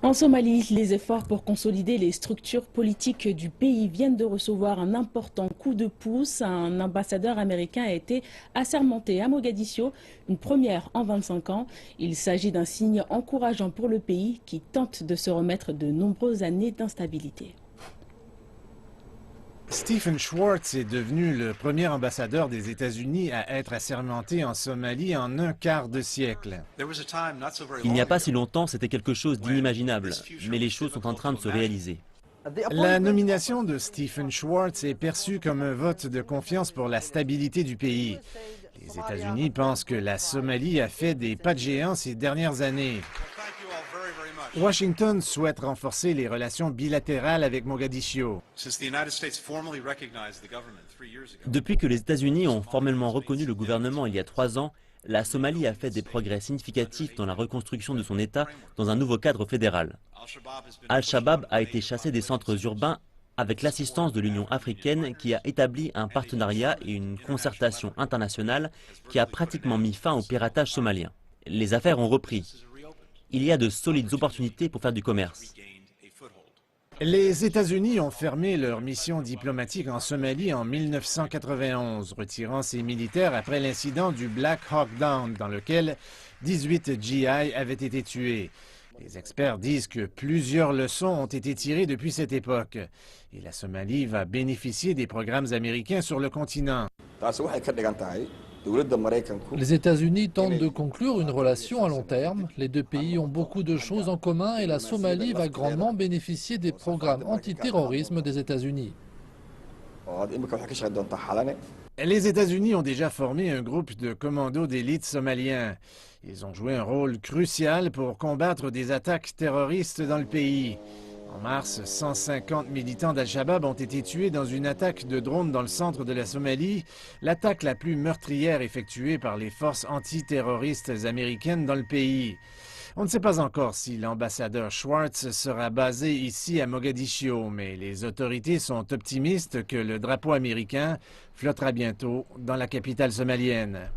En Somalie, les efforts pour consolider les structures politiques du pays viennent de recevoir un important coup de pouce. Un ambassadeur américain a été assermenté à Mogadiscio, une première en 25 ans. Il s'agit d'un signe encourageant pour le pays qui tente de se remettre de nombreuses années d'instabilité. Stephen Schwartz est devenu le premier ambassadeur des États-Unis à être assermenté en Somalie en un quart de siècle. Il n'y a pas si longtemps, c'était quelque chose d'inimaginable, mais les choses sont en train de se réaliser. La nomination de Stephen Schwartz est perçue comme un vote de confiance pour la stabilité du pays. Les États-Unis pensent que la Somalie a fait des pas de géant ces dernières années. Washington souhaite renforcer les relations bilatérales avec Mogadiscio. Depuis que les États-Unis ont formellement reconnu le gouvernement il y a 3 ans, la Somalie a fait des progrès significatifs dans la reconstruction de son État dans un nouveau cadre fédéral. Al-Shabaab a été chassé des centres urbains avec l'assistance de l'Union africaine qui a établi un partenariat et une concertation internationale qui a pratiquement mis fin au piratage somalien. Les affaires ont repris. Il y a de solides opportunités pour faire du commerce. Les États-Unis ont fermé leur mission diplomatique en Somalie en 1991, retirant ses militaires après l'incident du Black Hawk Down, dans lequel 18 GI avaient été tués. Les experts disent que plusieurs leçons ont été tirées depuis cette époque, et la Somalie va bénéficier des programmes américains sur le continent. Les États-Unis tentent de conclure une relation à long terme. Les deux pays ont beaucoup de choses en commun et la Somalie va grandement bénéficier des programmes antiterrorisme des États-Unis. Les États-Unis ont déjà formé un groupe de commandos d'élite somaliens. Ils ont joué un rôle crucial pour combattre des attaques terroristes dans le pays. En mars, 150 militants d'Al-Shabaab ont été tués dans une attaque de drone dans le centre de la Somalie, l'attaque la plus meurtrière effectuée par les forces antiterroristes américaines dans le pays. On ne sait pas encore si l'ambassadeur Schwartz sera basé ici à Mogadiscio, mais les autorités sont optimistes que le drapeau américain flottera bientôt dans la capitale somalienne.